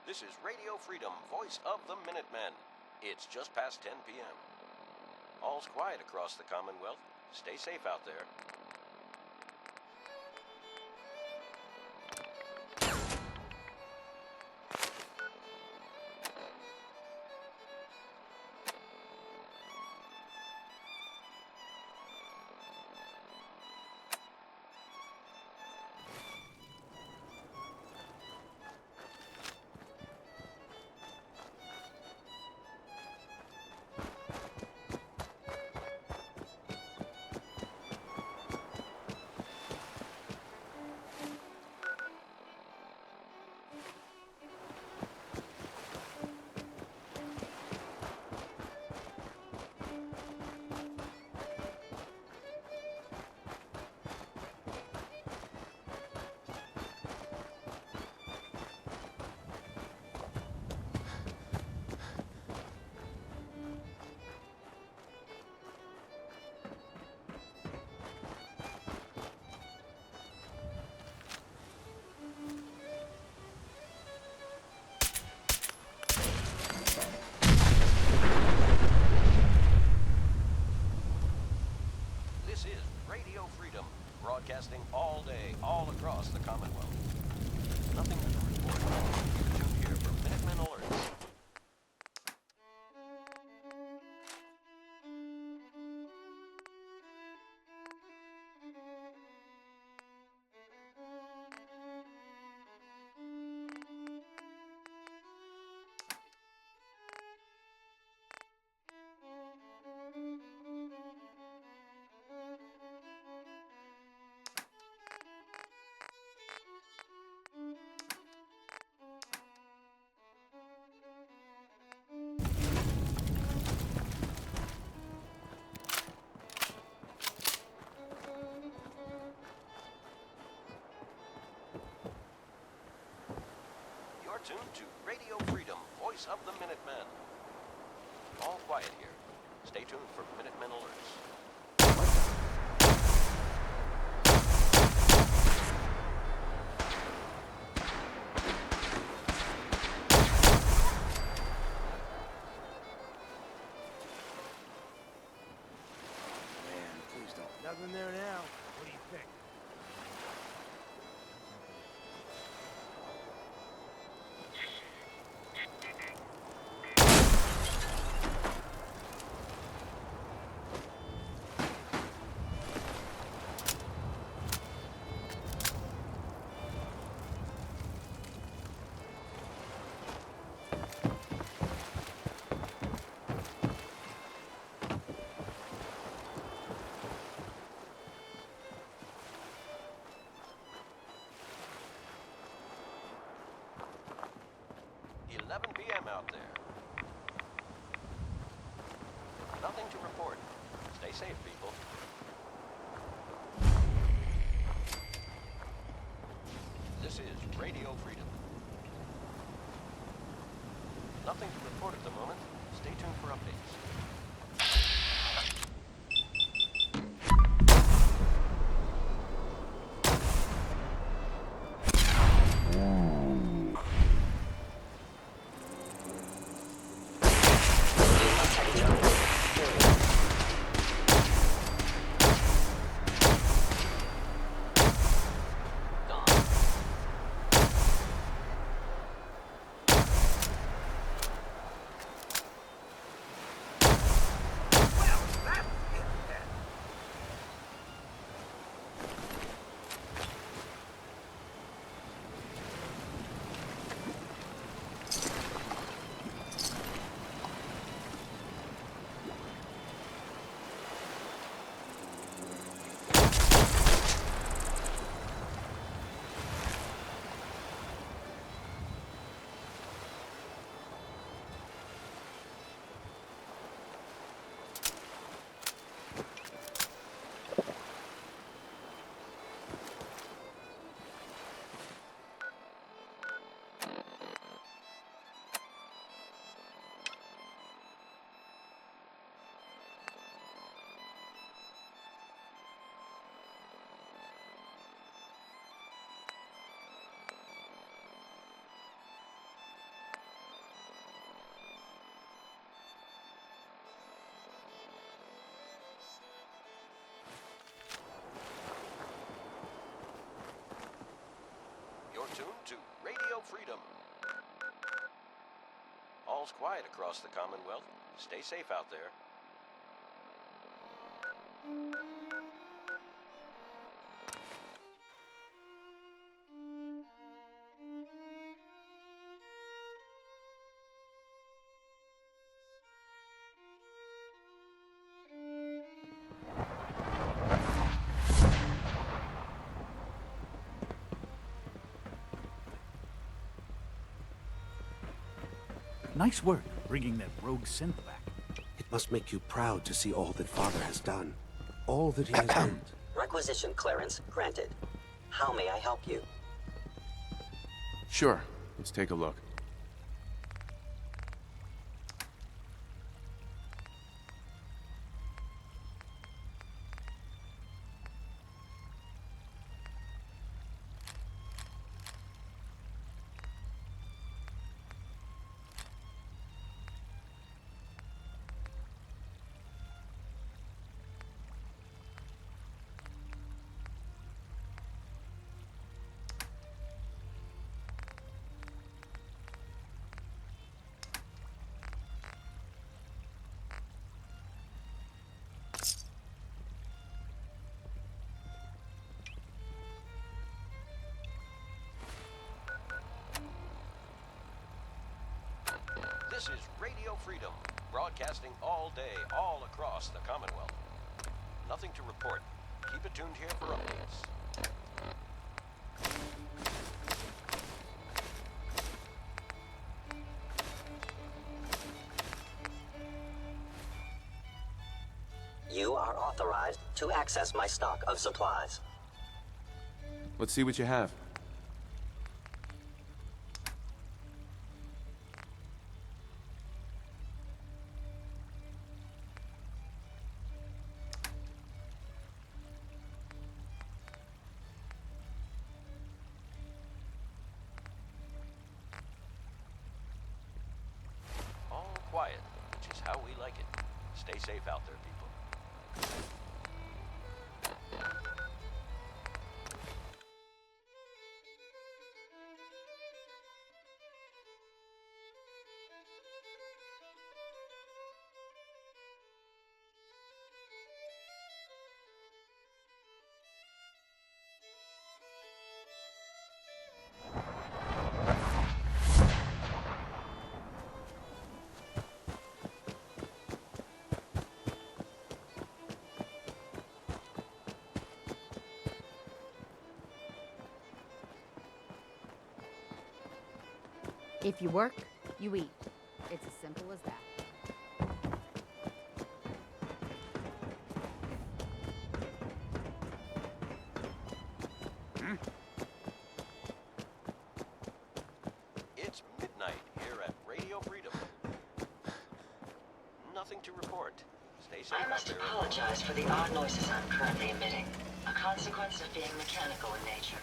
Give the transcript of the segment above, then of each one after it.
This is Radio Freedom, voice of the Minutemen. It's just past 10 p.m. All's quiet across the Commonwealth. Stay safe out there. This is Radio Freedom, broadcasting all day, all across the Commonwealth. Nothing to report. You're tuned here for Minutemen Alerts. You're tuned to Radio Freedom, voice of the Minutemen. All quiet here. Stay tuned for Minutemen Alerts. Man, please don't. Nothing there now. What do you think? Out there. Nothing to report. Stay safe, people. This is Radio Freedom. Nothing to report at the moment. Stay tuned for updates. Freedom. All's quiet across the Commonwealth. Stay safe out there. Nice work bringing that rogue synth back. It must make you proud to see all that Father has done. All that he has built. Requisition clearance granted. How may I help you? Sure. Let's take a look. This is Radio Freedom, broadcasting all day, all across the Commonwealth. Nothing to report. Keep it tuned here for updates. You are authorized to access my stock of supplies. Let's see what you have. All quiet, which is how we like it. Stay safe out there, people. If you work, you eat. It's as simple as that. It's midnight here at Radio Freedom. Nothing to report. Stay safe I out must there. apologize for the odd noises I'm currently emitting, a consequence of being mechanical in nature.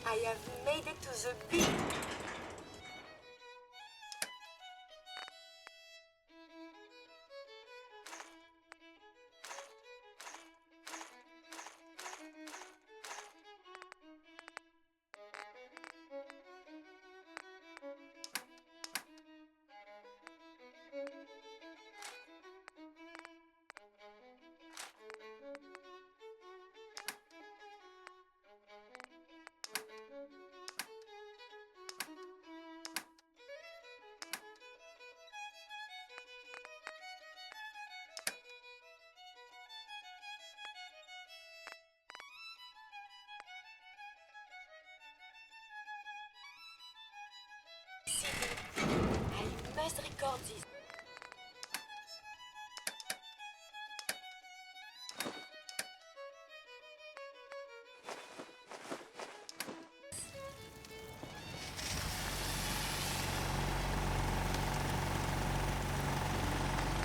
I have made it to the beach. I must record this.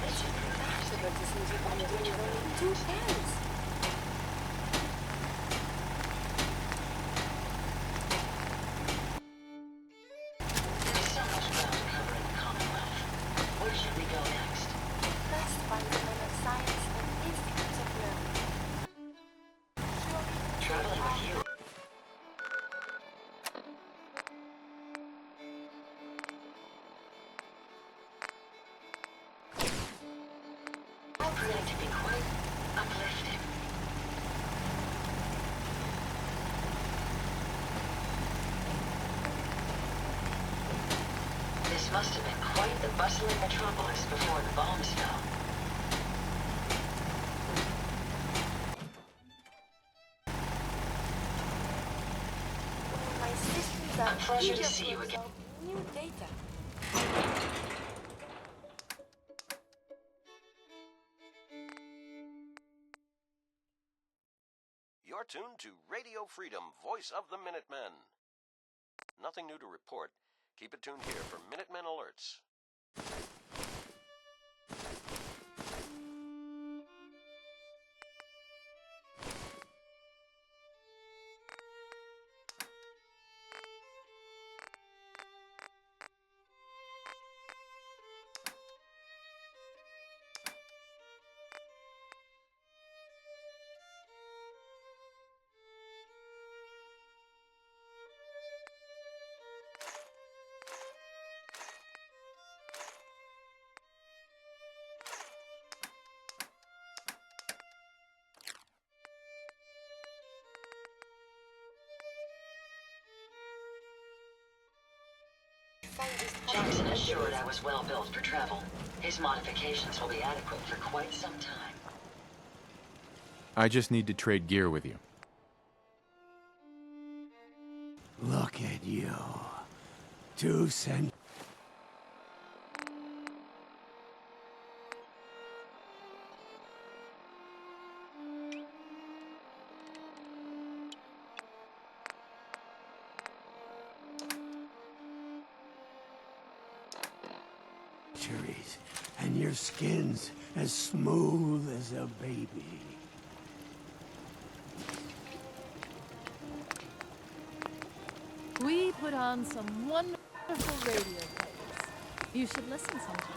It's remarkable this music on the radio in 2 pence. There's so much ground to cover in the Commonwealth. Where should we go next? First, find the men of science and institutes of learning. Traveling with you. must have been quite the bustling metropolis before the bombs fell. My systems A are pleasure to eager see to you again. absorb new data. You're tuned to Radio Freedom, voice of the Minutemen. Nothing new to report. Keep it tuned here for Minutemen alerts. Jackson assured I was well built for travel. His modifications will be adequate for quite some time. I just need to trade gear with you. Look at you. 2 cents. And your skin's as smooth as a baby. We put on some wonderful radio plays. You should listen sometime.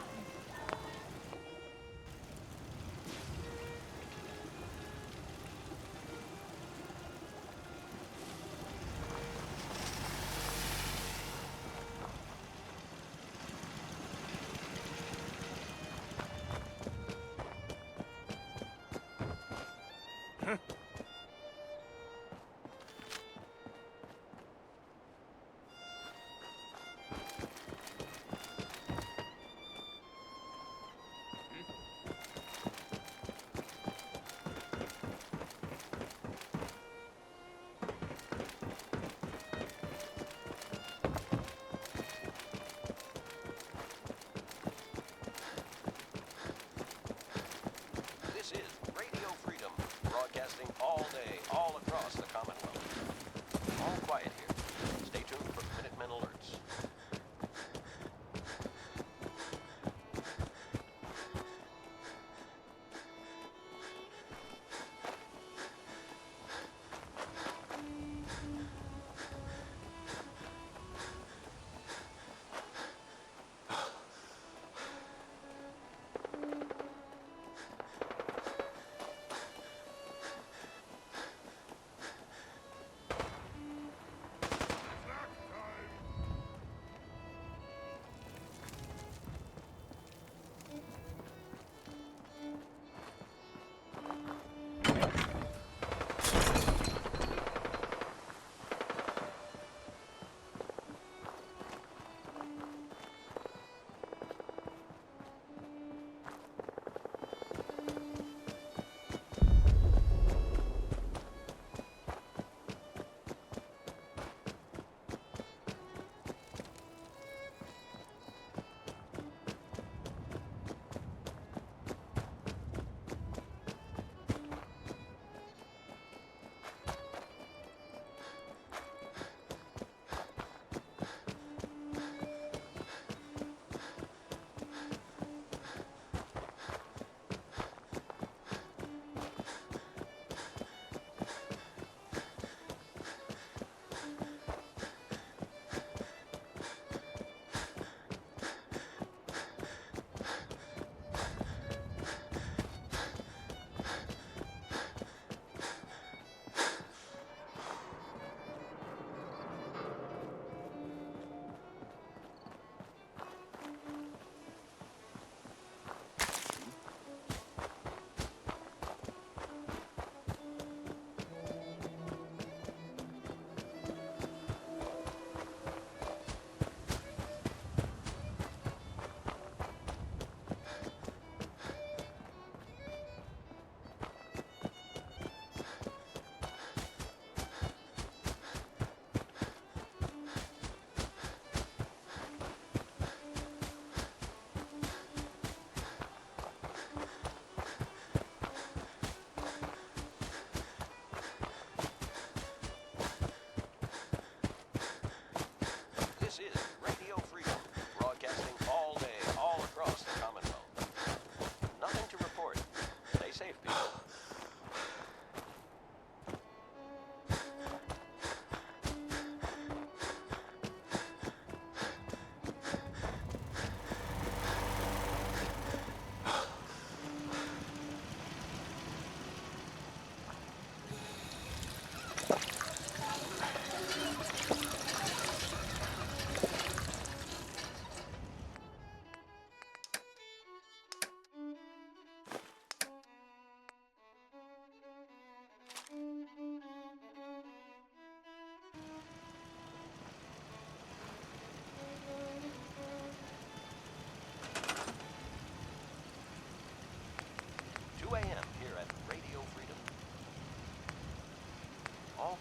This is Radio Freedom, broadcasting all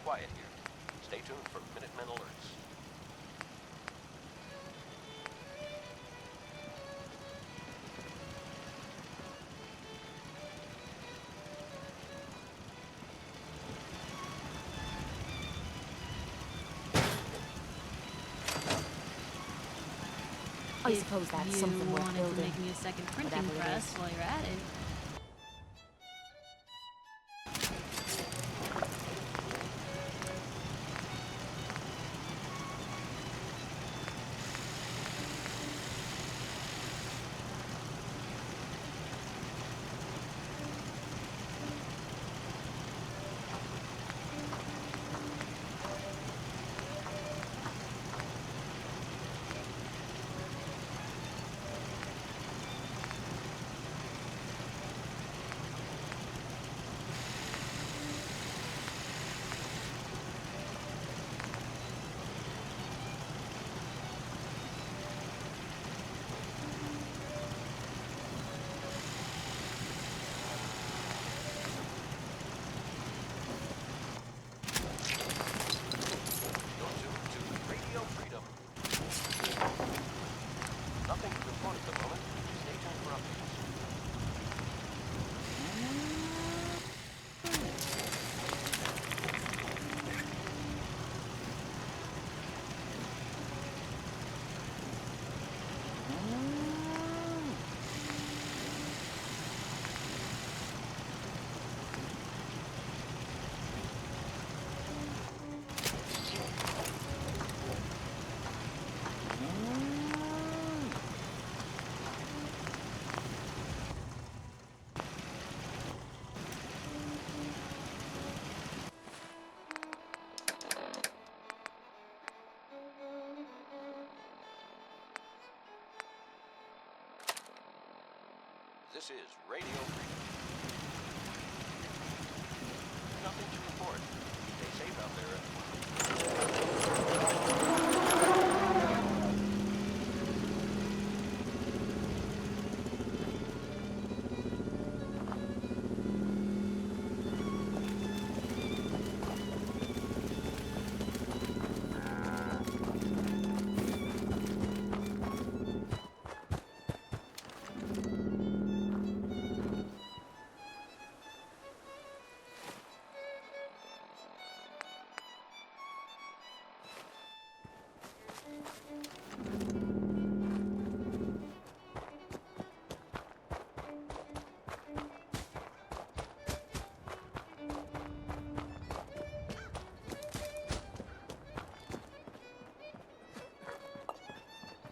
quiet here. Stay tuned for Minutemen alerts. I suppose that's something you worth wanted to building. make me a second printing Whatever it press is. while you're at it. You're tuned to Radio Freedom. Nothing to report at the moment. Stay tuned for updates. This is Radio Freedom. Nothing to report. Stay safe out there.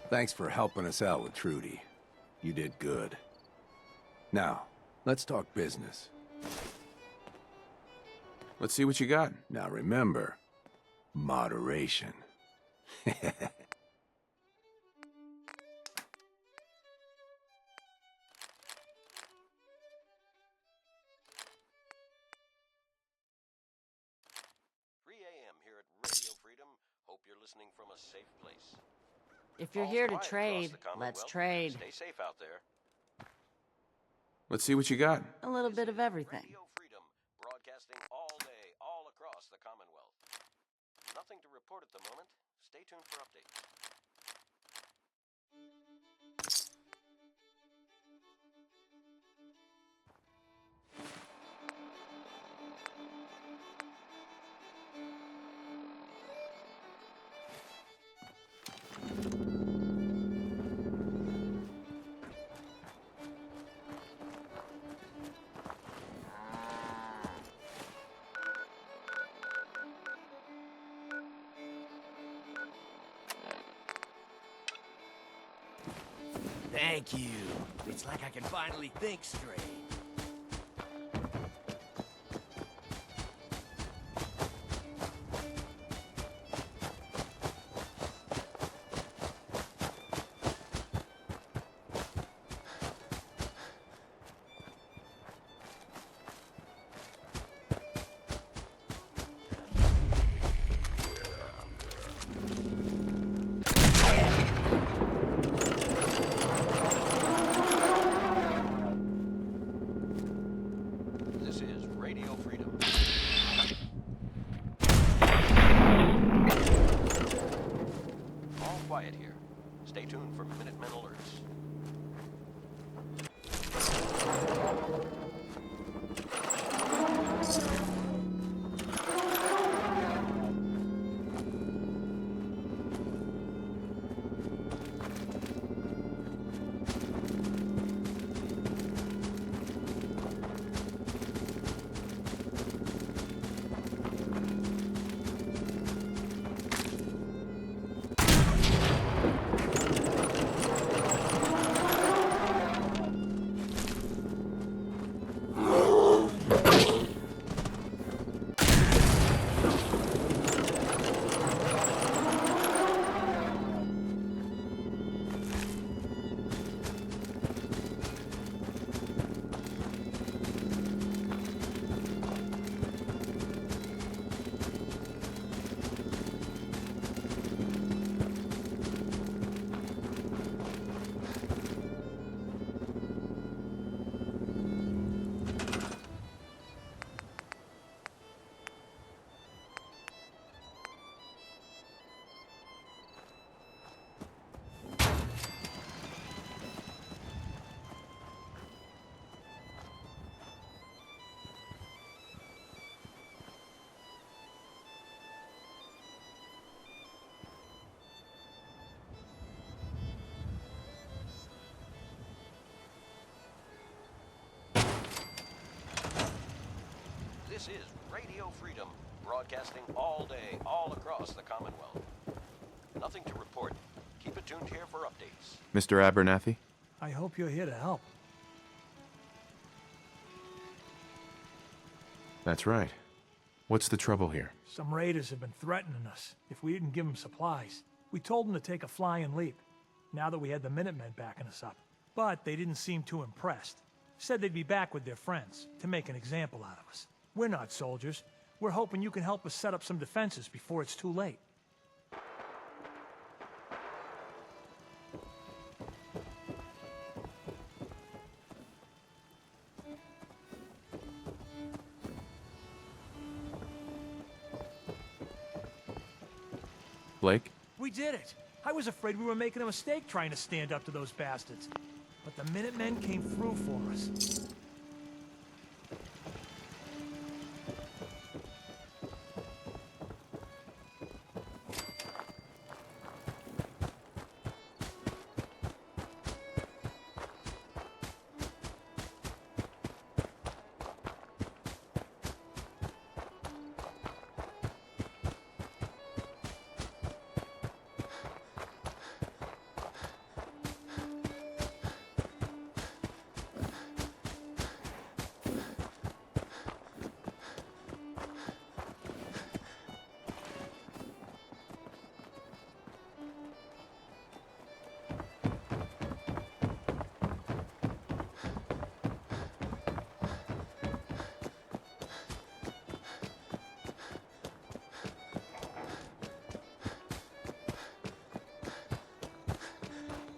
Thanks for helping us out with Trudy. You did good. Now, let's talk business. Let's see what you got. Now remember, moderation. 3 a.m. here at Radio Freedom. Hope you're listening from a safe place. If you're All's here to quiet across trade, the let's Commonwealth. trade. Stay safe out there. Let's see what you got. A little This bit is of everything. Radio Freedom, broadcasting all day, all across the Commonwealth. Nothing to report at the moment. Stay tuned for updates. Thank you. It's like I can finally think straight. quiet here. Stay tuned for Minutemen alerts. This is Radio Freedom, broadcasting all day, all across the Commonwealth. Nothing to report. Keep it tuned here for updates. Mr. Abernathy? I hope you're here to help. That's right. What's the trouble here? Some raiders have been threatening us if we didn't give them supplies. We told them to take a flying leap, now that we had the Minutemen backing us up. But they didn't seem too impressed. Said they'd be back with their friends to make an example out of us. We're not soldiers. We're hoping you can help us set up some defenses before it's too late. Blake? We did it! I was afraid we were making a mistake trying to stand up to those bastards. But the Minutemen came through for us.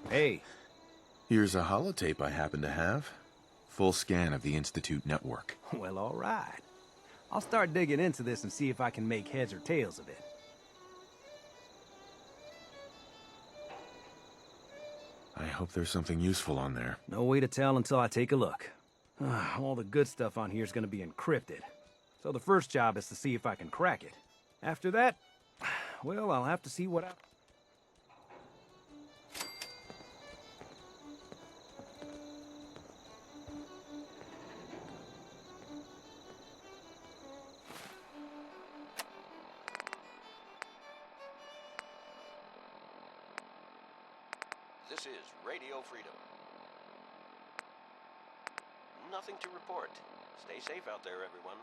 Hey. Here's a holotape I happen to have. Full scan of the Institute network. Well, all right. I'll start digging into this and see if I can make heads or tails of it. I hope there's something useful on there. No way to tell until I take a look. All the good stuff on here is going to be encrypted. So the first job is to see if I can crack it. After that, well, I'll have to see what I... This is Radio Freedom. Nothing to report. Stay safe out there, everyone.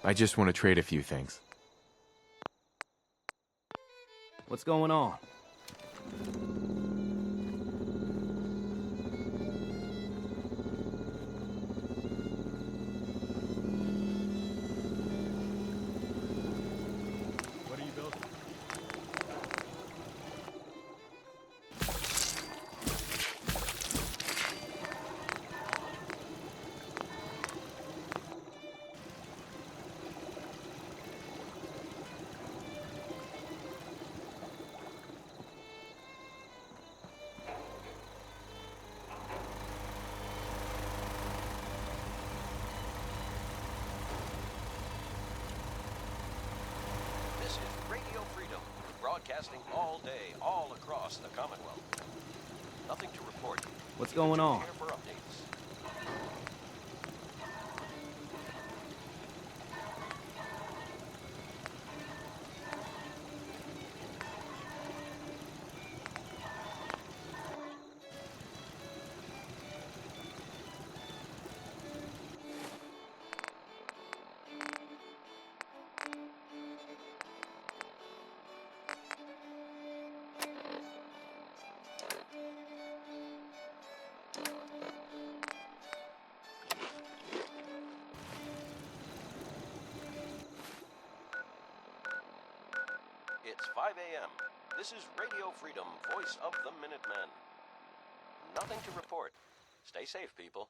I just want to trade a few things. What's going on? What are you building? Broadcasting all day, all across the Commonwealth. Nothing to report. What's Keep it going tuned on? here for updates. It's 5 a.m. This is Radio Freedom, voice of the Minutemen. Nothing to report. Stay safe, people.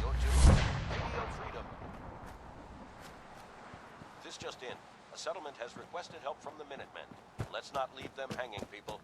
You're tuned to Radio Freedom. This just in. A settlement has requested help from the Minutemen. Let's not leave them hanging, people.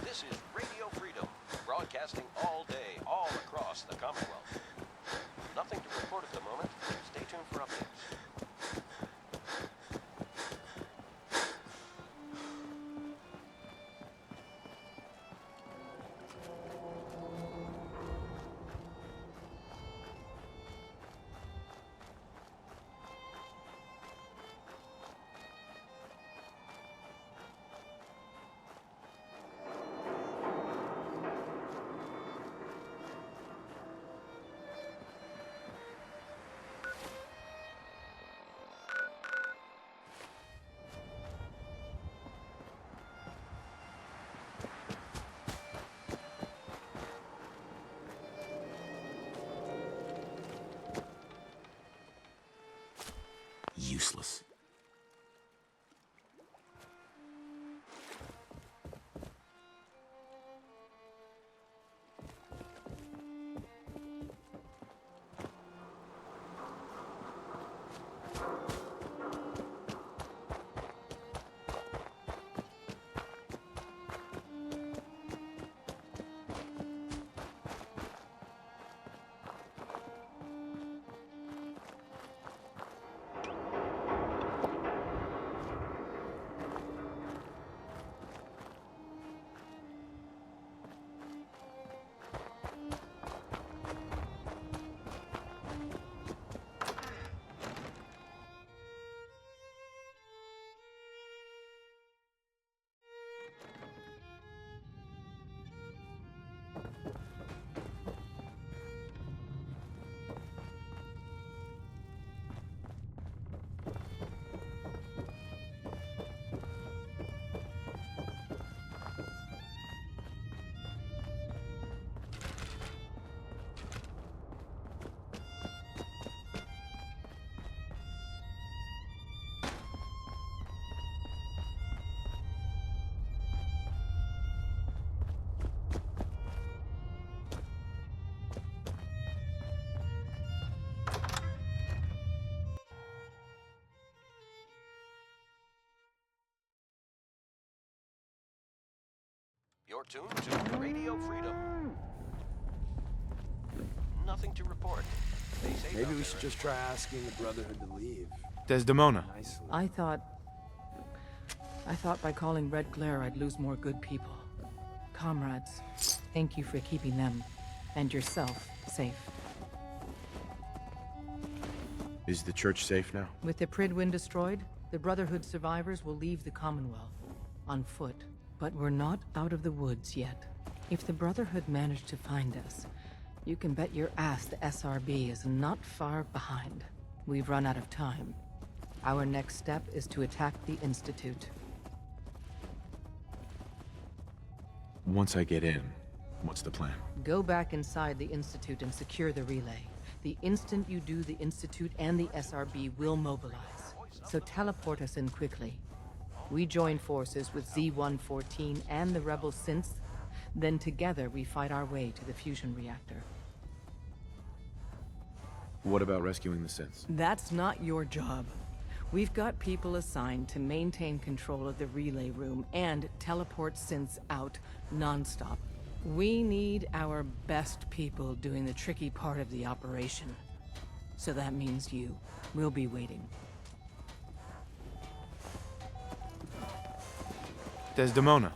This is Radio Freedom, broadcasting all day, all across the Commonwealth. Nothing to report at the moment. Stay tuned for updates. Useless. You're tuned to Radio Freedom. Nothing to report. Stay safe Maybe out we there, should just try asking the Brotherhood to leave. Desdemona. Nicely. I thought by calling Red Glare I'd lose more good people. Comrades, thank you for keeping them, and yourself, safe. Is the church safe now? With the Pridwin destroyed, the Brotherhood survivors will leave the Commonwealth, on foot. But we're not out of the woods yet. If the Brotherhood managed to find us, you can bet your ass the SRB is not far behind. We've run out of time. Our next step is to attack the Institute. Once I get in, what's the plan? Go back inside the Institute and secure the relay. The instant you do, the Institute and the SRB will mobilize. So teleport us in quickly. We join forces with Z-114 and the rebel synths, then together we fight our way to the fusion reactor. What about rescuing the synths? That's not your job. We've got people assigned to maintain control of the relay room and teleport synths out non-stop. We need our best people doing the tricky part of the operation. So that means you. We'll be waiting. Desdemona.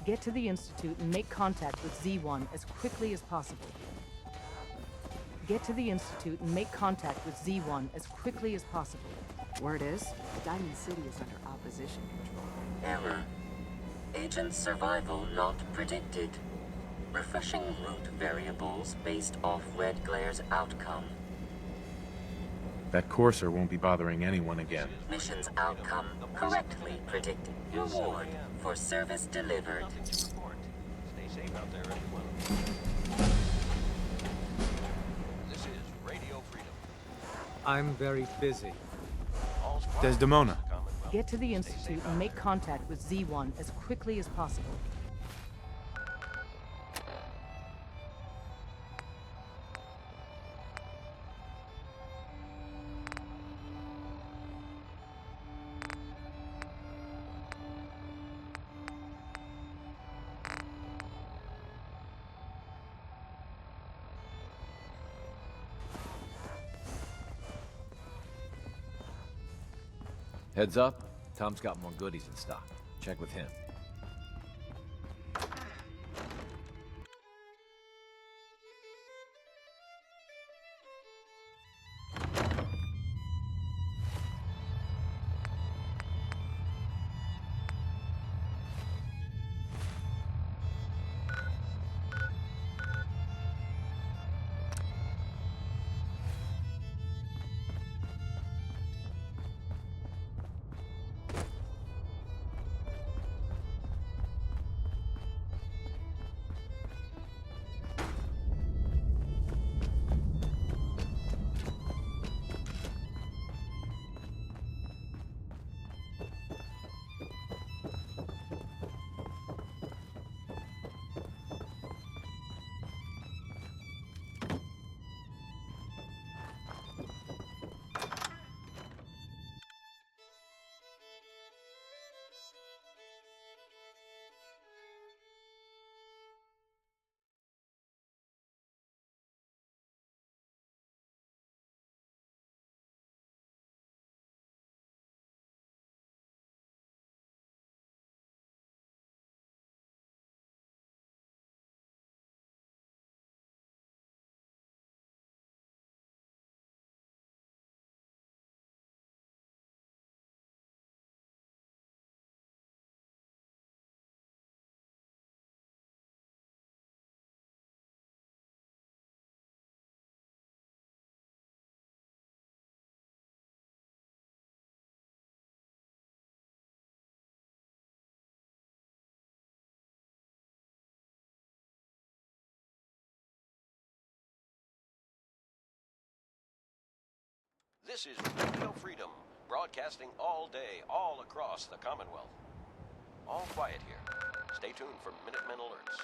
Get to the Institute and make contact with Z1 as quickly as possible. Get to the Institute and make contact with Z1 as quickly as possible. Word is, Diamond City is under opposition control. Error. Agent survival not predicted. Refreshing root variables based off Red Glare's outcome. That courser won't be bothering anyone again. Mission's outcome correctly predicted. Reward for service delivered. Nothing to report. Stay safe out there, everyone. This is Radio Freedom. I'm very busy. All's quiet. Desdemona. Commonwealth. Get to the Institute and make contact with Z1 as quickly as possible. Heads up, Tom's got more goodies in stock. Check with him. This is Radio Freedom, broadcasting all day, all across the Commonwealth. All quiet here. Stay tuned for Minutemen alerts.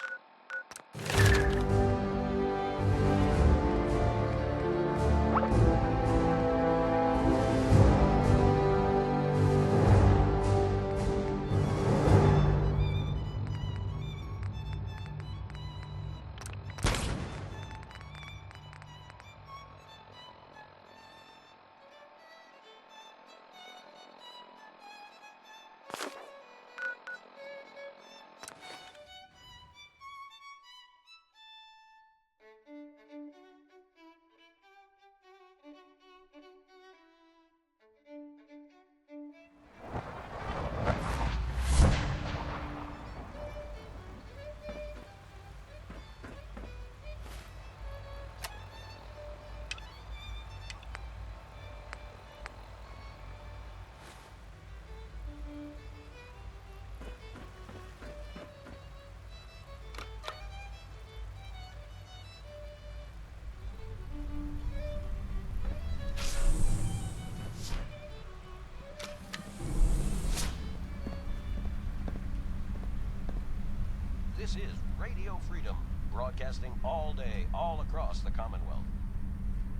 This is Radio Freedom, broadcasting all day, all across the Commonwealth.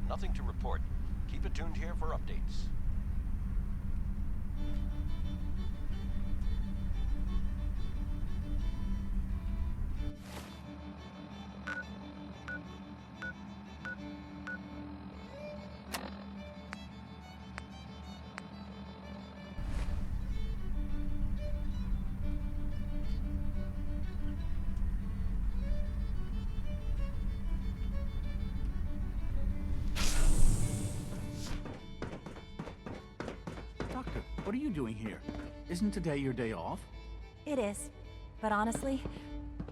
Nothing to report. Keep it tuned here for updates. Doctor, what are you doing here? Isn't today your day off? It is. But honestly,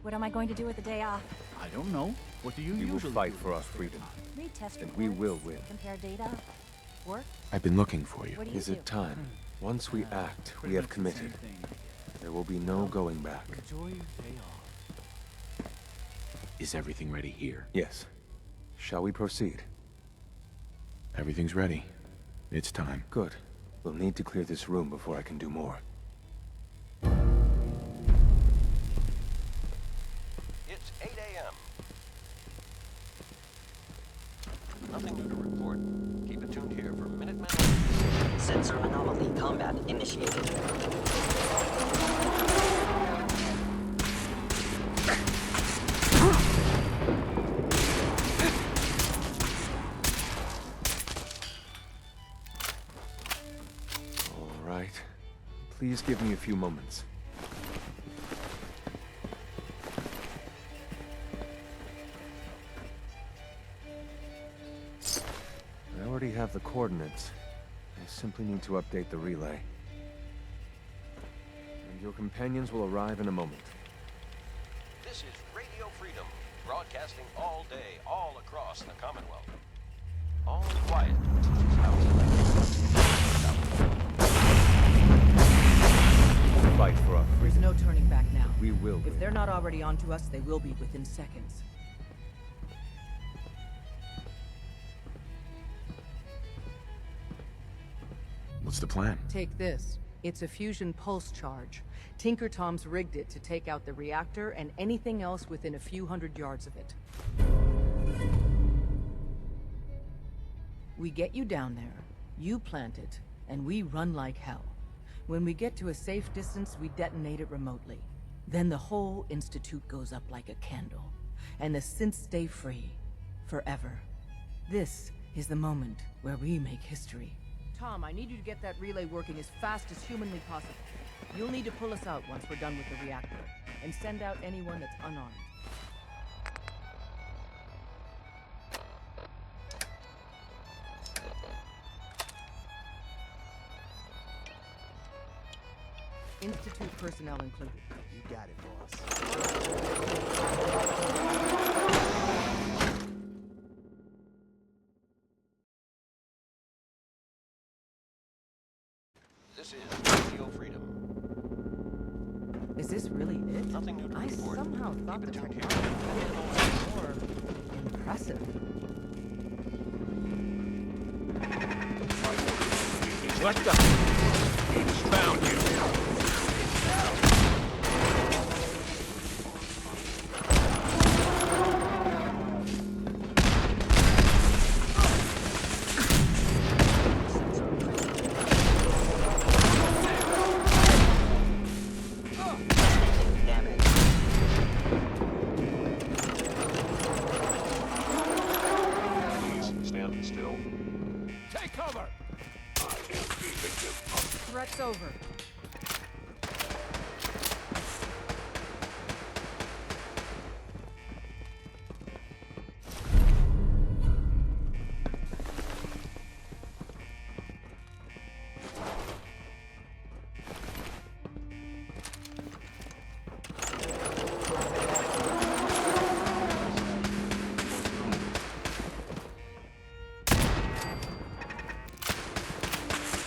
what am I going to do with the day off? I don't know. What do you We will usually fight do? for our freedom. Read test And reports, we will win. compare data, work. I've been looking for you. What do you Is do? it time? Once we act, we have Pretty much the committed. same thing. There will be no going back. Enjoy your day off. Is everything ready here? Yes. Shall we proceed? Everything's ready. It's time. Good. We'll need to clear this room before I can do more. It's 8 a.m. Nothing new to report. Keep it tuned here for Minutemen. Sensor anomaly combat initiated. All right. Please give me a few moments. I already have the coordinates. I simply need to update the relay. And your companions will arrive in a moment. This is Radio Freedom, broadcasting all day, all across the Commonwealth. All quiet. Fight for our There's freedom. no turning back now. We will If win. they're not already onto us, they will be within seconds. What's the plan? Take this. It's a fusion pulse charge. Tinker Tom's rigged it to take out the reactor and anything else within a few hundred yards of it. We get you down there, you plant it, and we run like hell. When we get to a safe distance, we detonate it remotely. Then the whole Institute goes up like a candle, and the synths stay free. Forever. This is the moment where we make history. Tom, I need you to get that relay working as fast as humanly possible. You'll need to pull us out once we're done with the reactor, and send out anyone that's unarmed. Institute personnel included. You got it, boss. This is Radio Freedom. Is this really it? Nothing new to I report. somehow thought Keep the it tuned here. technology was more impressive. What the? Found you. Damage. Please stand still. Take cover. Threat's over.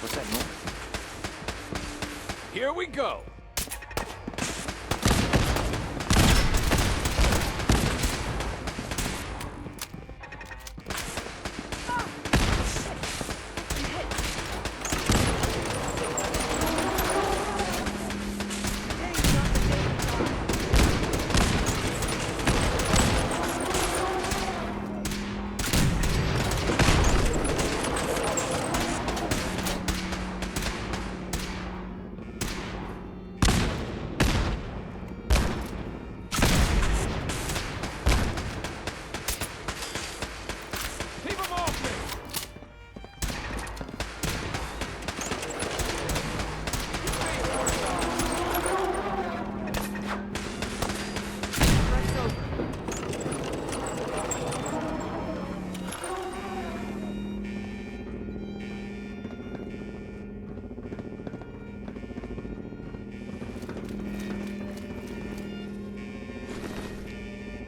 What's that noise? Here we go.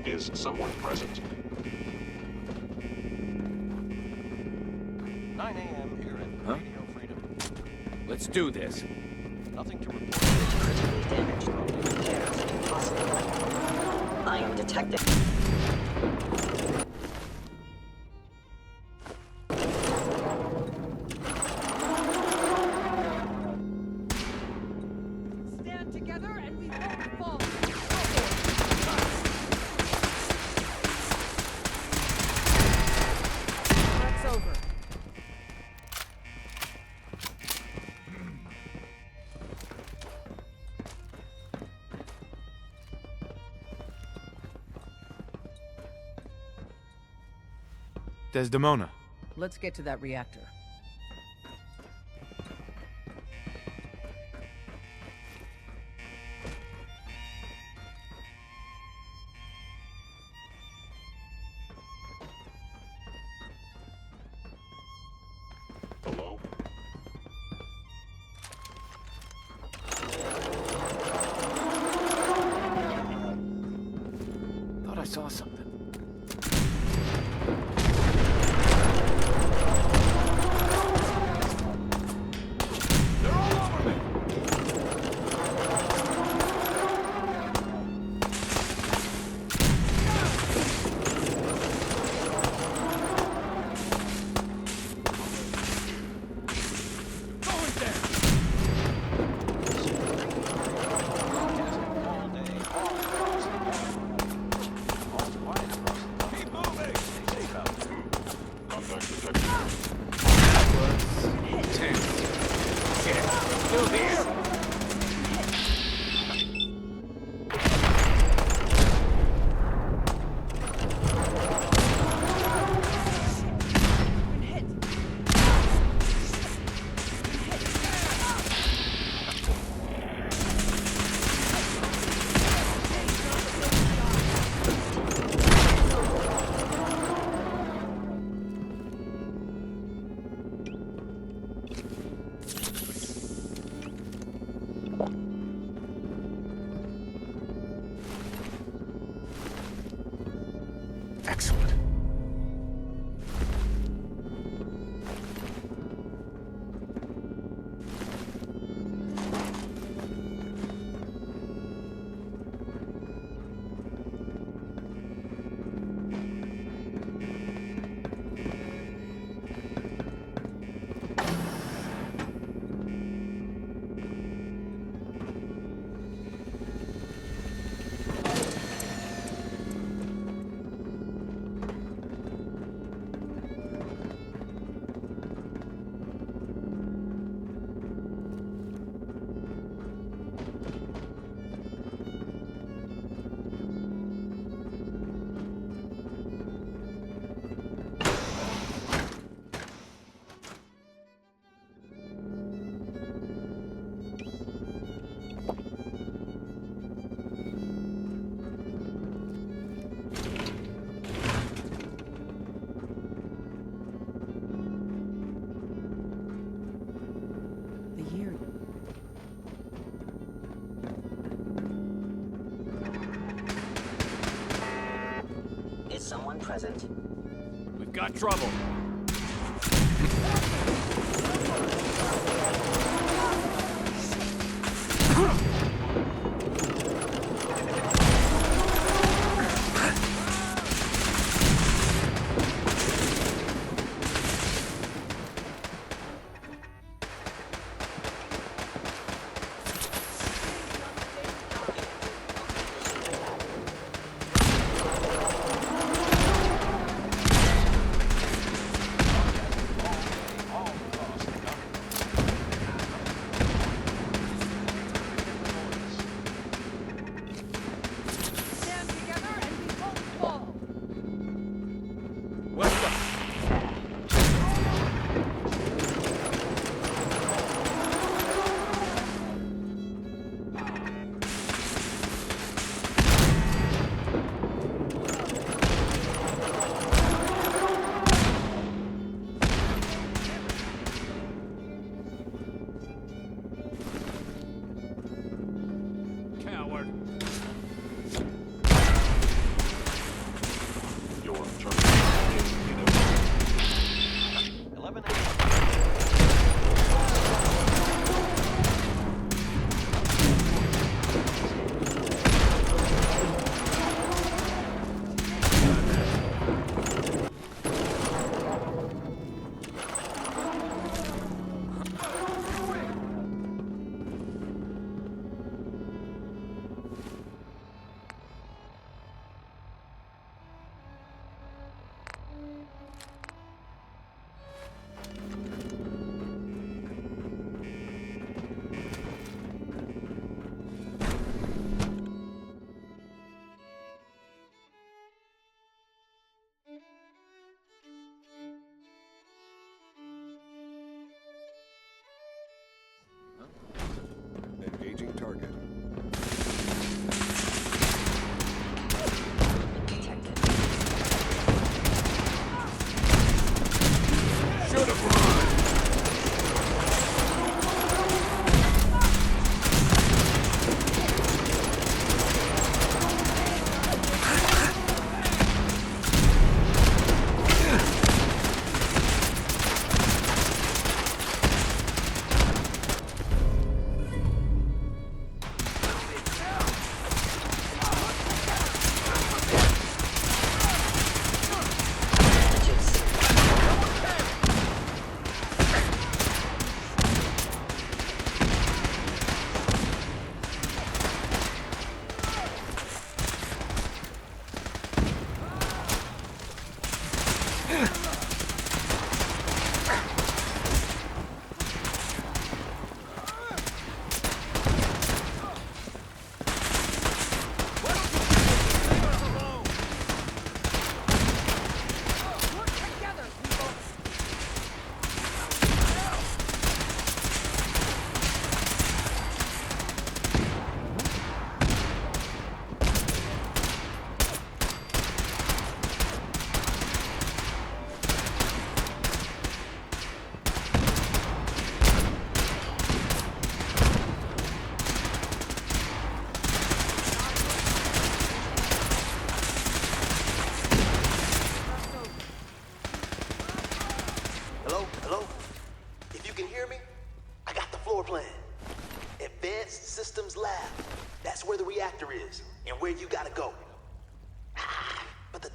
Is someone present? 9 a.m. here at Radio Freedom. Let's do this. Nothing to report. Critically damaged. Repairs impossible. I am detecting. Stand together and we won't fall. That's over. Desdemona. Let's get to that reactor. Hello? Thought I saw something. Excellent. Is someone present? We've got trouble.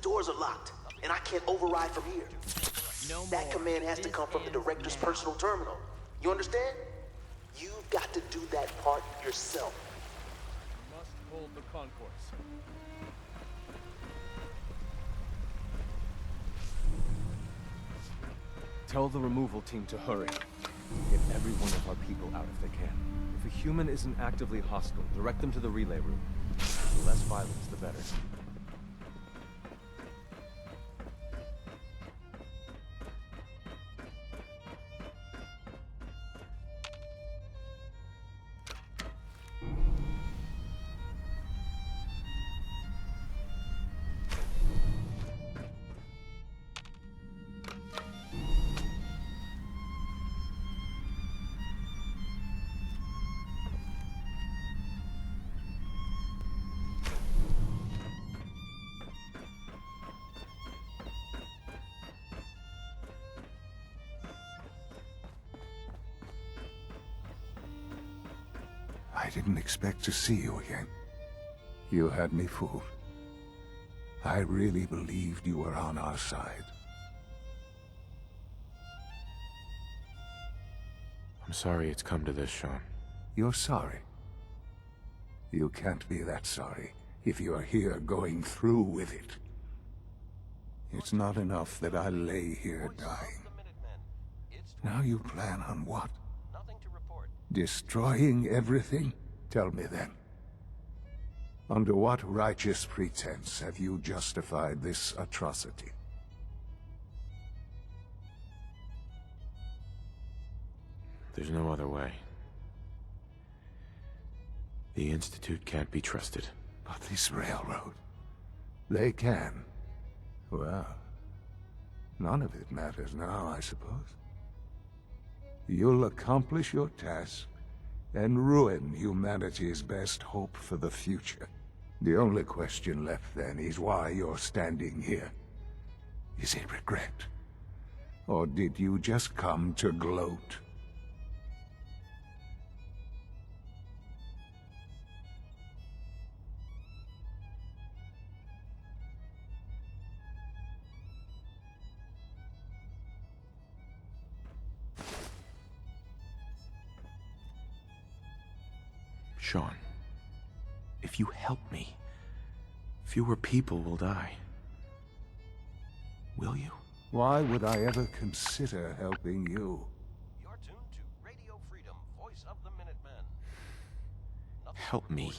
doors are locked, and I can't override from here. That command has to come from the director's personal terminal. You understand? You've got to do that part yourself. Must hold the concourse. Tell the removal team to hurry. Get every one of our people out if they can. If a human isn't actively hostile, direct them to the relay room. The less violence, the better. I didn't expect to see you again. You had me fooled. I really believed you were on our side. I'm sorry it's come to this, Sean. You're sorry. You can't be that sorry if you're here going through with it. It's not enough that I lay here dying. Now you plan on what? Destroying everything? Tell me then. Under what righteous pretense have you justified this atrocity? There's no other way. The Institute can't be trusted. But this railroad, they can. Well, none of it matters now, I suppose. You'll accomplish your task and ruin humanity's best hope for the future. The only question left then is why you're standing here. Is it regret? Or did you just come to gloat? Sean, if you help me, fewer people will die. Will you? Why would I ever consider helping you? You're tuned to Radio Freedom, voice of the Minutemen. Help me,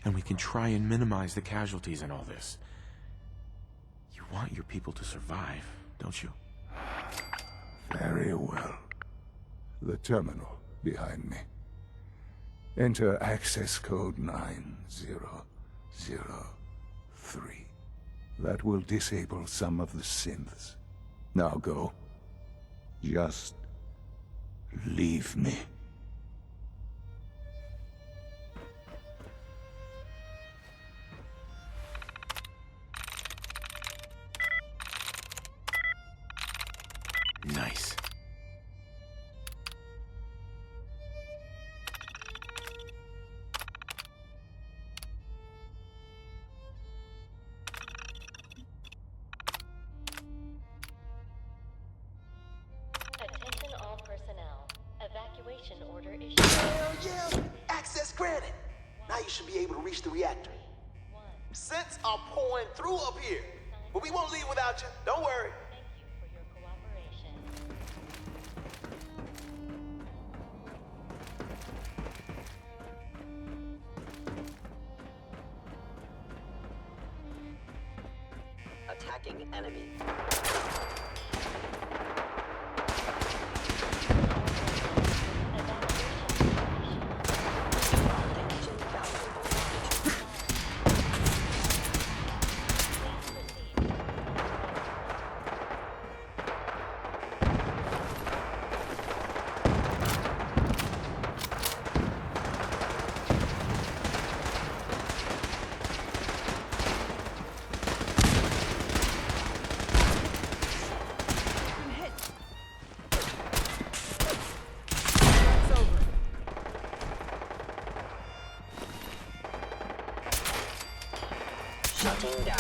and we can try and minimize the casualties in all this. You want your people to survive, don't you? Very well. The terminal behind me. Enter access code 9003. That will disable some of the synths. Now go. Just leave me. Nice. Attention all personnel. Evacuation order issued. Hell yeah! Access granted. Now you should be able to reach the reactor. Scents are pouring through up here. But we won't leave without you. Don't worry. Attacking enemy. Shutting down.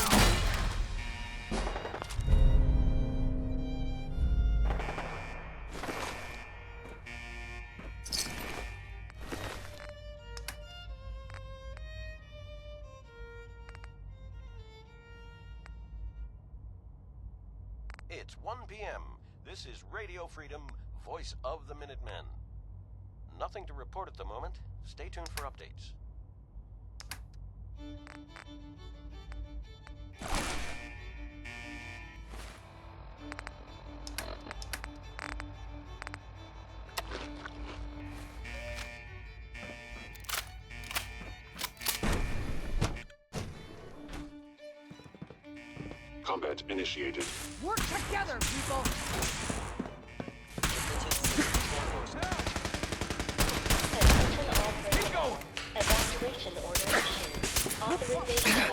It's 1 p.m. This is Radio Freedom, Voice of the Minutemen. Nothing to report at the moment. Stay tuned for updates. Combat initiated. Work together, people! Evacuation order issued. Authorization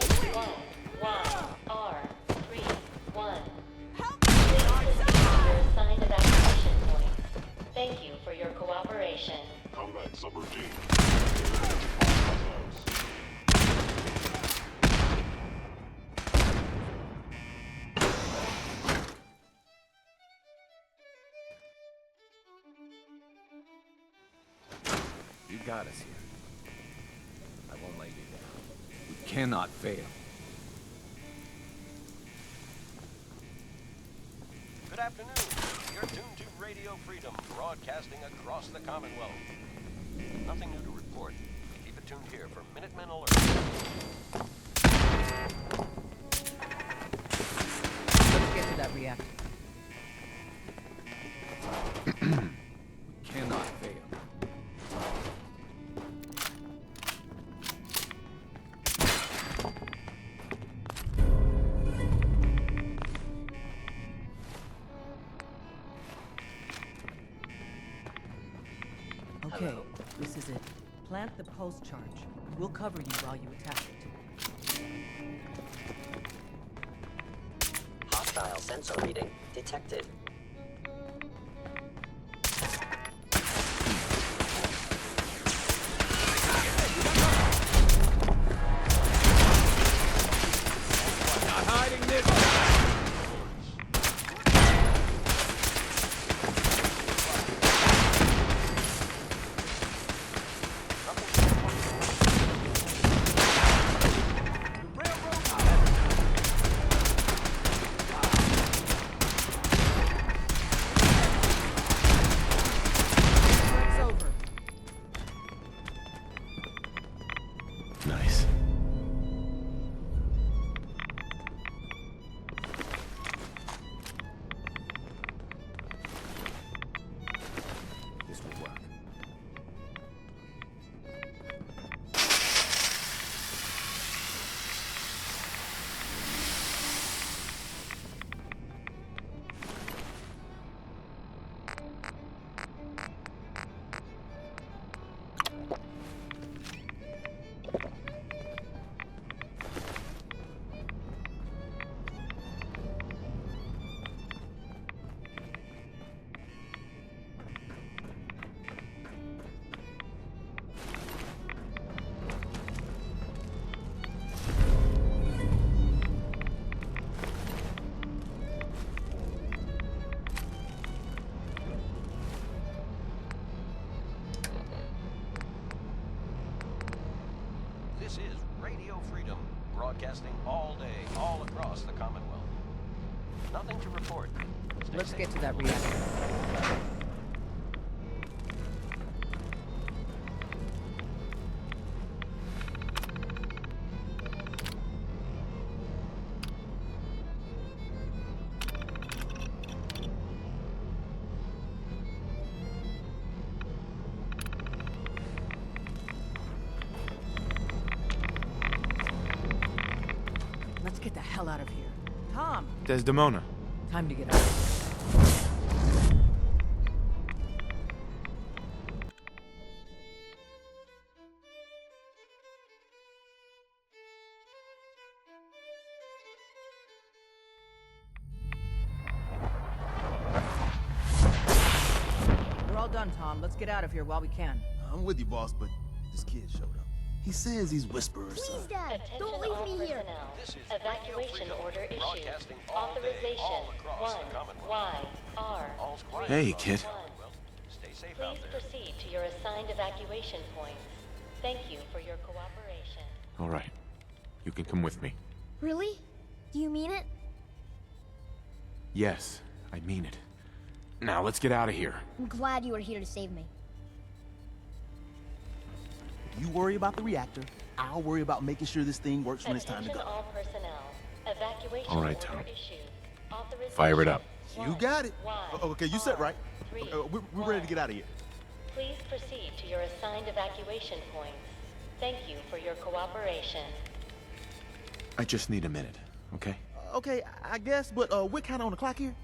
1YR31. Please proceed to your assigned evacuation points. Thank you for your cooperation. Combat subroutine. You got us here. I won't let you down. We cannot fail. Good afternoon. You're tuned to Radio Freedom, broadcasting across the Commonwealth. Nothing new to report. Keep it tuned here for Minutemen Alert. Let's get to that reactor. We cannot fail. Okay, this is it. Plant the pulse charge. We'll cover you while you attack it. Hostile sensor reading detected. Not hiding this. Nice. This will work. This is Radio Freedom, broadcasting all day, all across the Commonwealth. Nothing to report. Stay Let's safe. get to that reactor. Let's get the hell out of here. Tom, Desdemona. time to get out. We're all done, Tom. Let's get out of here while we can. I'm with you, boss, but this kid showed up. He says he's whisperers. Please, Dad, don't leave me here. Evacuation order issued. Authorization 1YR. Hey, kid. Please proceed to your assigned evacuation points. Thank you for your cooperation. All right. You can come with me. Really? Do you mean it? Yes, I mean it. Now let's get out of here. I'm glad you were here to save me. You worry about the reactor. I'll worry about making sure this thing works when it's time to Attention go. all personnel. Evacuation All right, order Tom. issued. Authorization. Fire it up. You got it. Okay, you set right. Three, We're ready to get out of here. Please proceed to your assigned evacuation points. Thank you for your cooperation. I just need a minute, okay? Okay, I guess, but we're kind of on the clock here.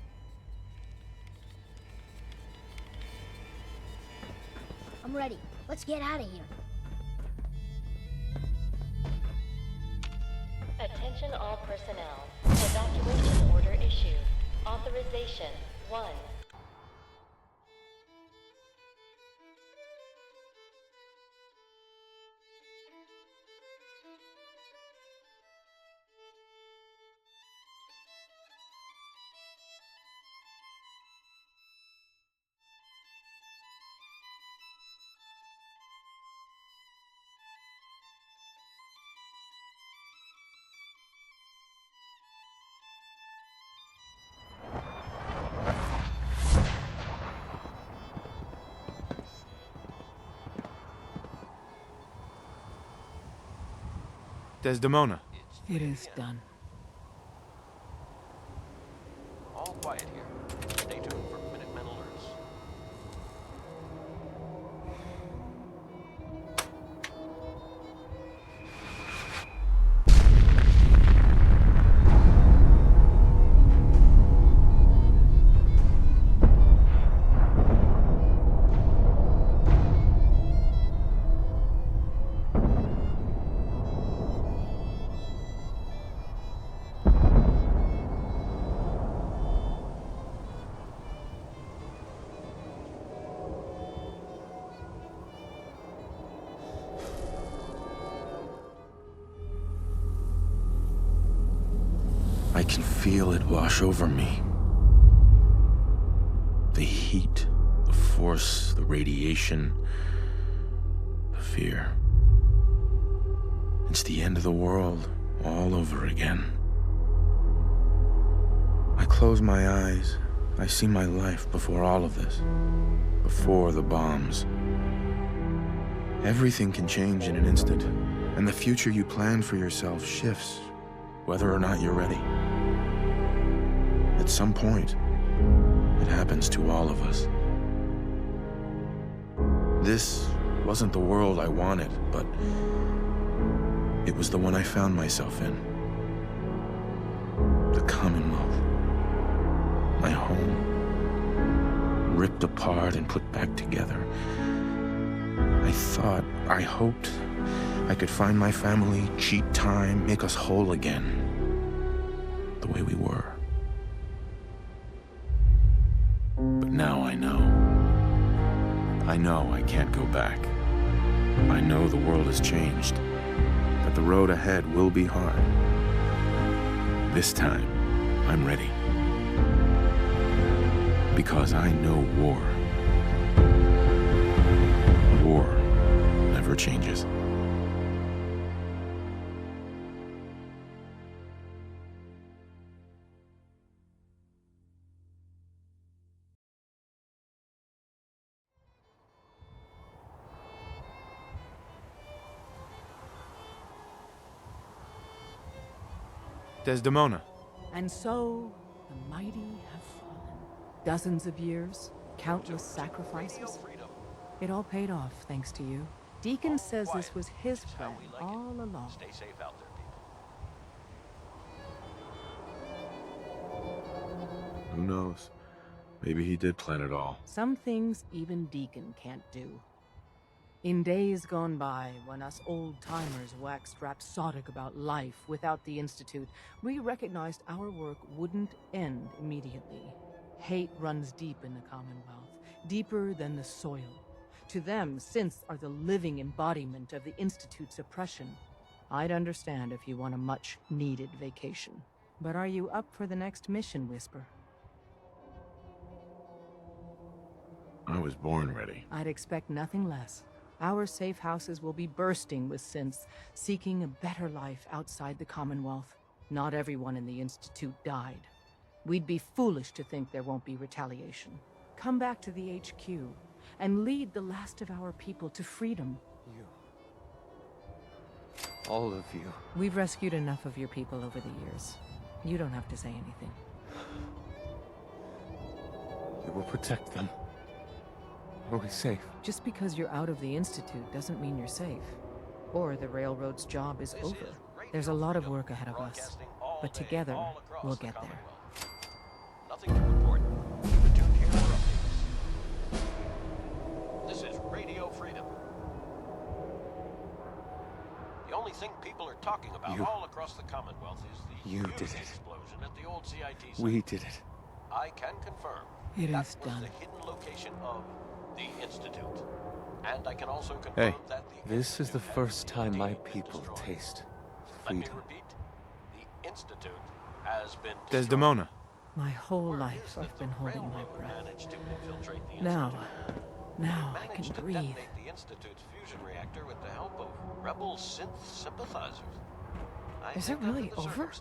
I'm ready. Let's get out of here. Attention all personnel. Evacuation order issued. Authorization 1. Desdemona. It is done. All quiet here. Stay tuned for Minutemen alerts. I can feel it wash over me. The heat, the force, the radiation, the fear. It's the end of the world all over again. I close my eyes. I see my life before all of this. Before the bombs. Everything can change in an instant, and the future you plan for yourself shifts, whether or not you're ready. At some point, it happens to all of us. This wasn't the world I wanted, but it was the one I found myself in. The Commonwealth. My home. Ripped apart and put back together. I hoped I could find my family, cheat time, make us whole again. The way we were. But now I know. I know I can't go back. I know the world has changed. That the road ahead will be hard. This time, I'm ready. Because I know war. War never changes. Desdemona. And so, the mighty have fallen. Dozens of years, countless sacrifices. It all paid off, thanks to you. Deacon says this was his plan all along. Stay safe out there, people. Who knows? Maybe he did plan it all. Some things even Deacon can't do. In days gone by, when us old-timers waxed rhapsodic about life without the Institute, we recognized our work wouldn't end immediately. Hate runs deep in the Commonwealth, deeper than the soil. To them, synths are the living embodiment of the Institute's oppression. I'd understand if you want a much-needed vacation. But are you up for the next mission, Whisper? I was born ready. I'd expect nothing less. Our safe houses will be bursting with synths, seeking a better life outside the Commonwealth. Not everyone in the Institute died. We'd be foolish to think there won't be retaliation. Come back to the HQ and lead the last of our people to freedom. You. All of you. We've rescued enough of your people over the years. You don't have to say anything. You will protect them. Are we safe? Just because you're out of the Institute doesn't mean you're safe. Or the Railroad's job is over. There's a lot of work ahead of us. But together, we'll get there. Nothing to report. Keep it tuned here for updates. This is Radio Freedom. The only thing people are talking about all across the Commonwealth is the huge explosion at the old CIT site. We did it. I can confirm it that is was done. the hidden location of the Institute. And I can also confirm that the This is the first time my people taste freedom. Let me repeat. The Institute has been Desdemona. My whole life I've been holding my breath. Now I can breathe. Detonate the Institute's fusion reactor with the help of rebel synth sympathizers. Is it really over? We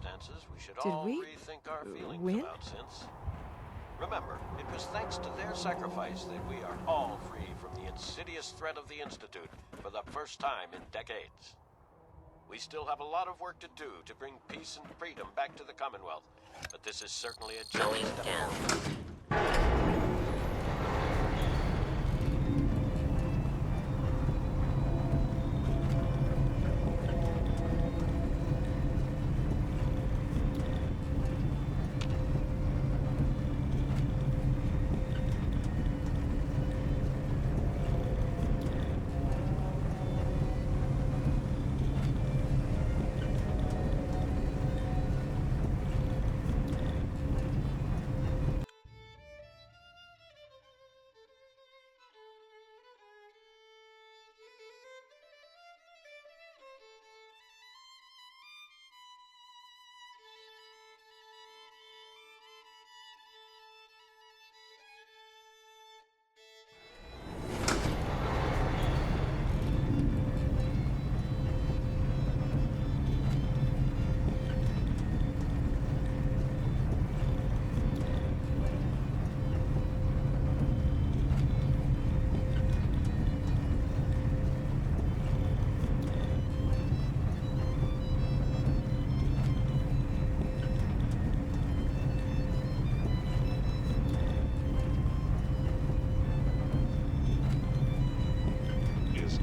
should Did all we rethink our feelings win? about synths. Remember, it was thanks to their sacrifice that we are all free from the insidious threat of the Institute for the first time in decades. We still have a lot of work to do to bring peace and freedom back to the Commonwealth, but this is certainly a giant step forward.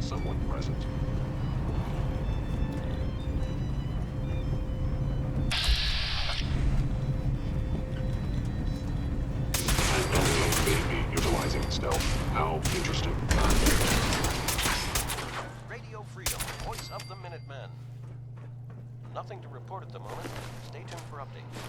Someone present. Baby utilizing stealth. How interesting. Radio Freedom, voice of the Minutemen. Nothing to report at the moment. Stay tuned for updates.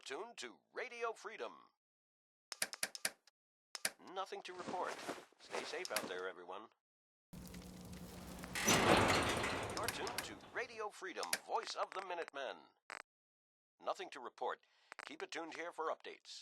tuned to Radio Freedom. Nothing to report. Stay safe out there, everyone. You're tuned to Radio Freedom, voice of the Minutemen. Nothing to report. Keep it tuned here for updates.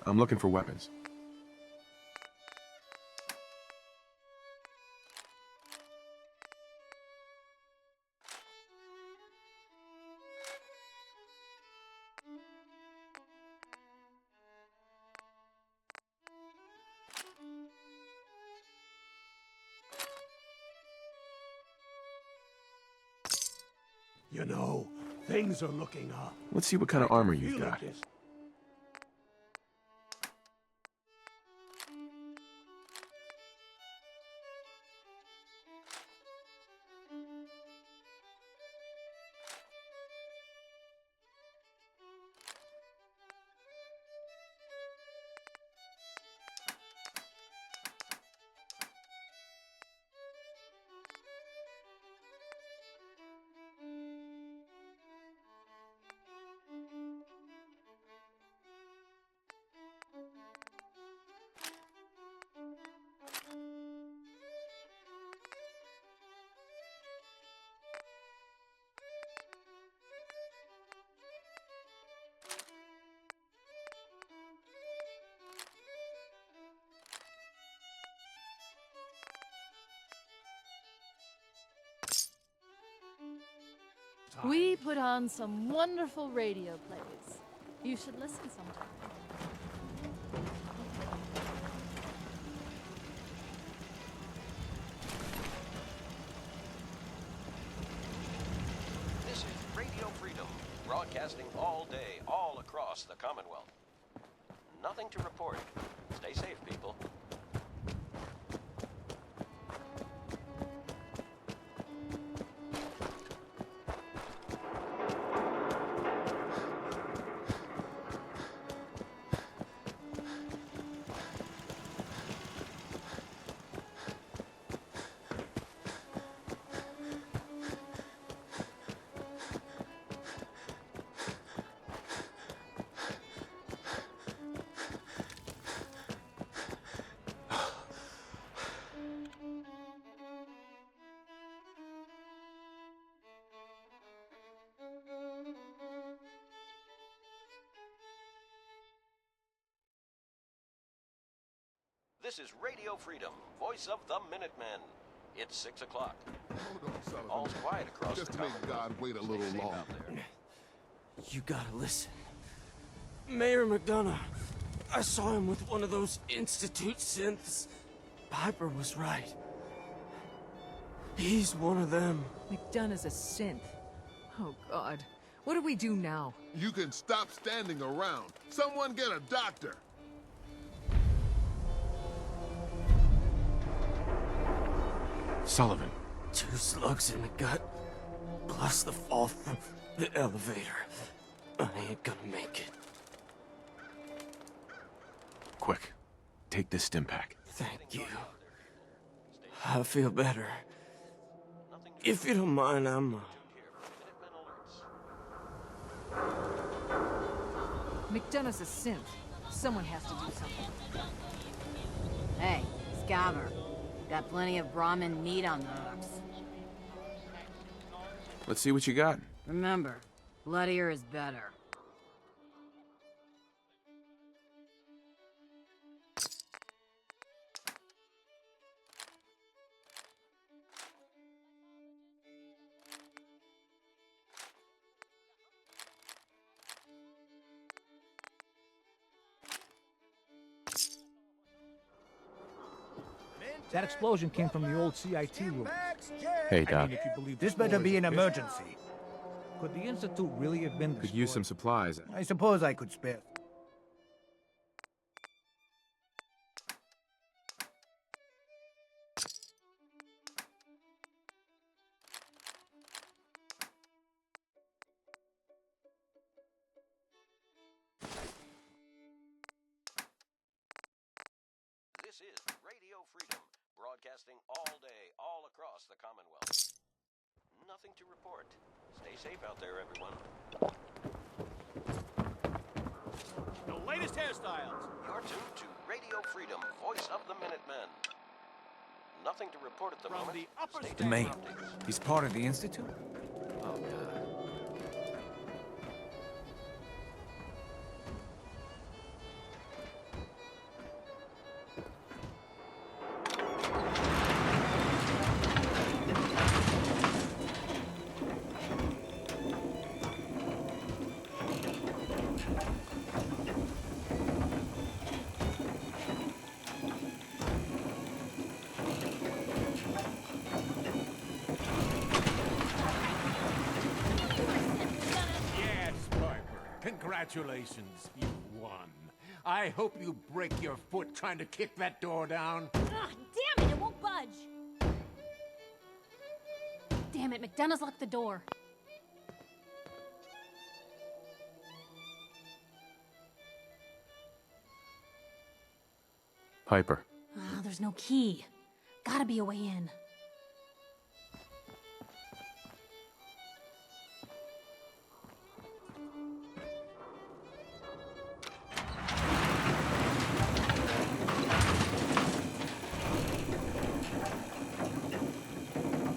I'm looking for weapons. You know, things are looking up. Let's see what kind of armor you've Feel got. it is- We put on some wonderful radio plays. You should listen sometime. This is Radio Freedom, broadcasting all day, all across the Commonwealth. Nothing to report. Stay safe, people. This is Radio Freedom, voice of the Minutemen. It's 6 o'clock. Hold on, Sullivan. All's quiet across Just the to make Commonwealth. God wait a Stay little safe longer. out there. You gotta listen. Mayor McDonough, I saw him with one of those Institute synths. Piper was right. He's one of them. McDonough's a synth. Oh, God. What do we do now? You can stop standing around. Someone get a doctor. Sullivan. 2 slugs in the gut, plus the fall from the elevator. I ain't gonna make it. Quick. Take this stim pack. Thank you. I feel better. If you don't mind, I'm... McDonough's a synth. Someone has to do something. Hey, Scabber. Got plenty of Brahmin meat on the hooks. Let's see what you got. Remember, bloodier is better. That explosion came from the old CIT room. Hey, Doc. If you believe this better be an emergency. Could the Institute really have been destroyed? Could use some supplies. I suppose I could spare. This is Radio Freedom, broadcasting all day, all across the Commonwealth. Nothing to report. Stay safe out there, everyone. The latest hairstyles. You're tuned to Radio Freedom, voice of the Minutemen. Nothing to report at the moment. Stay The tuned main. for updates. He's part of the Institute? Oh, God. Yes, Piper. Congratulations, you won. I hope you break your foot trying to kick that door down. Ugh, damn it, it won't budge. Damn it, McDonough's locked the door. Piper. Ah, there's no key. Gotta be a way in.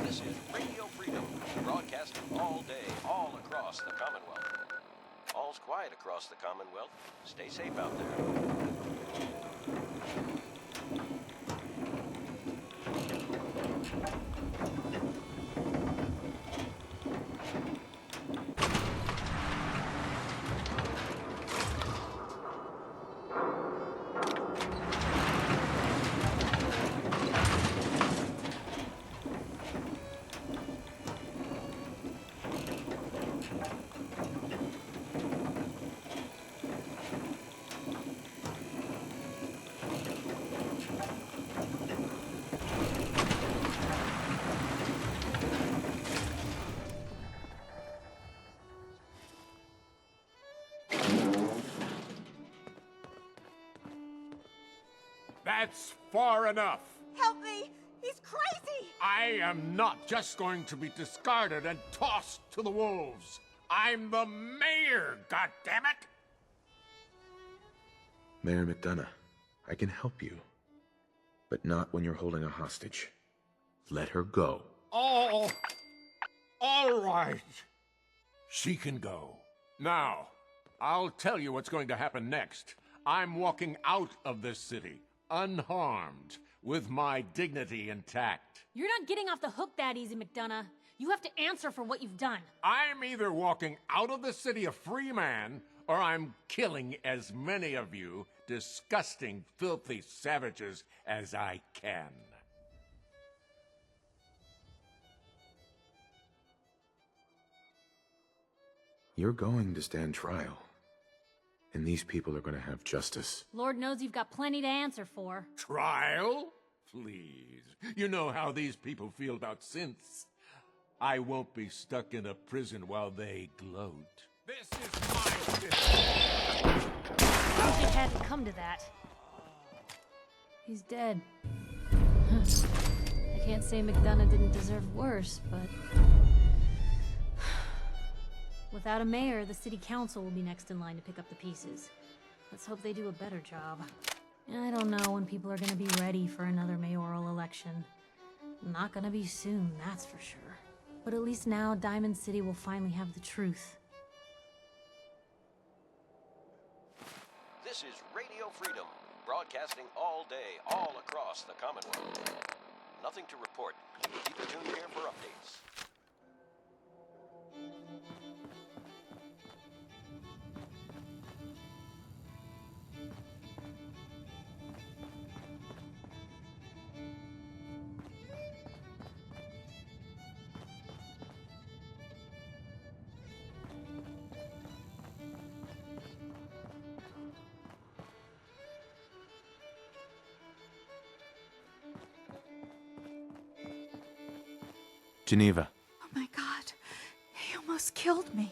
This is Radio Freedom, broadcasting all day, all across the Commonwealth. All's quiet across the Commonwealth. Stay safe out there. That's far enough. Help me! He's crazy! I am not just going to be discarded and tossed to the wolves. I'm the mayor, goddammit! Mayor McDonough, I can help you. But not when you're holding a hostage. Let her go. Oh, all right. She can go. Now, I'll tell you what's going to happen next. I'm walking out of this city, unharmed, with my dignity intact. You're not getting off the hook that easy, McDonough. You have to answer for what you've done. I'm either walking out of the city a free man, or I'm killing as many of you disgusting, filthy savages as I can. You're going to stand trial. And these people are going to have justice. Lord knows you've got plenty to answer for. Trial? Please. You know how these people feel about synths. I won't be stuck in a prison while they gloat. This is my city. Wish it hadn't come to that. He's dead. I can't say McDonough didn't deserve worse, but... Without a mayor, the city council will be next in line to pick up the pieces. Let's hope they do a better job. I don't know when people are gonna be ready for another mayoral election. Not gonna be soon, that's for sure. But at least now, Diamond City will finally have the truth. This is Radio Freedom, broadcasting all day, all across the Commonwealth. Nothing to report. Keep it tuned here for updates. Geneva. Oh my God. He almost killed me.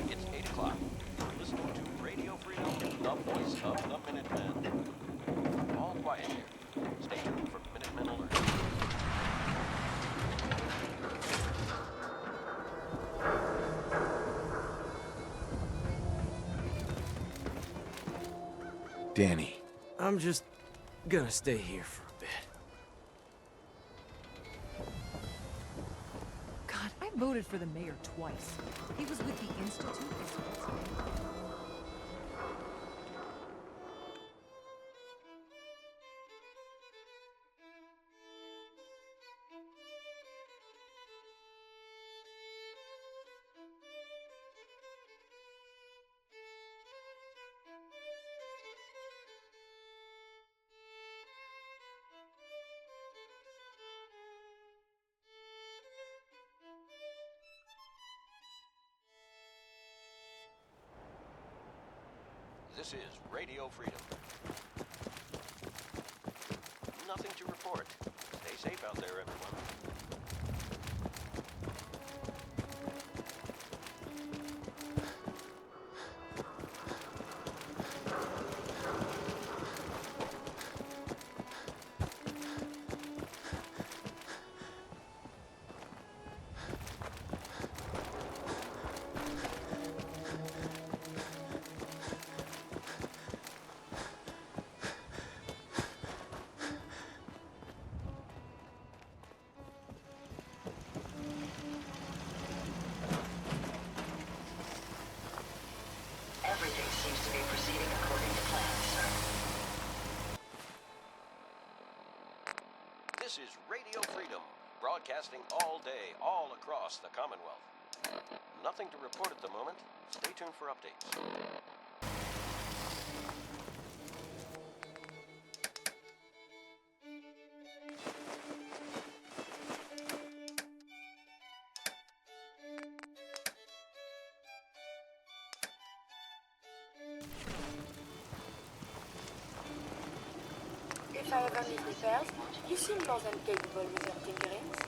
It's 8 o'clock. You're listening to Radio Freedom, the voice of the Minutemen. All quiet here. Stay tuned for Minutemen Alert. Danny. I'm just gonna stay here for a bit. God, I voted for the mayor twice. He was with the Institute. This is Radio Freedom. Nothing to report. Stay safe out there, everyone. Everything seems to be proceeding according to plan, sir. This is Radio Freedom, broadcasting all day, all across the Commonwealth. Nothing to report at the moment. Stay tuned for updates. If I ever need repairs, you seem more than capable with your tinkerings.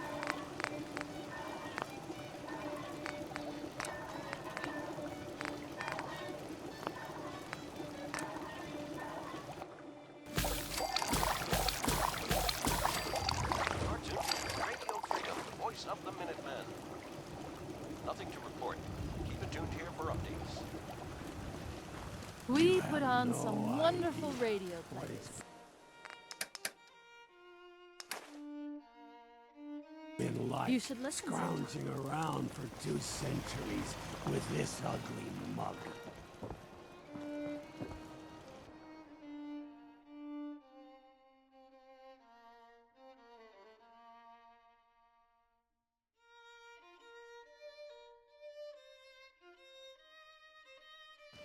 Radio Freedom, the voice of the Minutemen. Nothing to report. Keep it tuned here for updates. We put on some wonderful radio plays. Been like You should listen to it. scrounging around for 2 centuries with this ugly mug.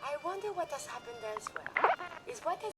I wonder what has happened elsewhere. Is what has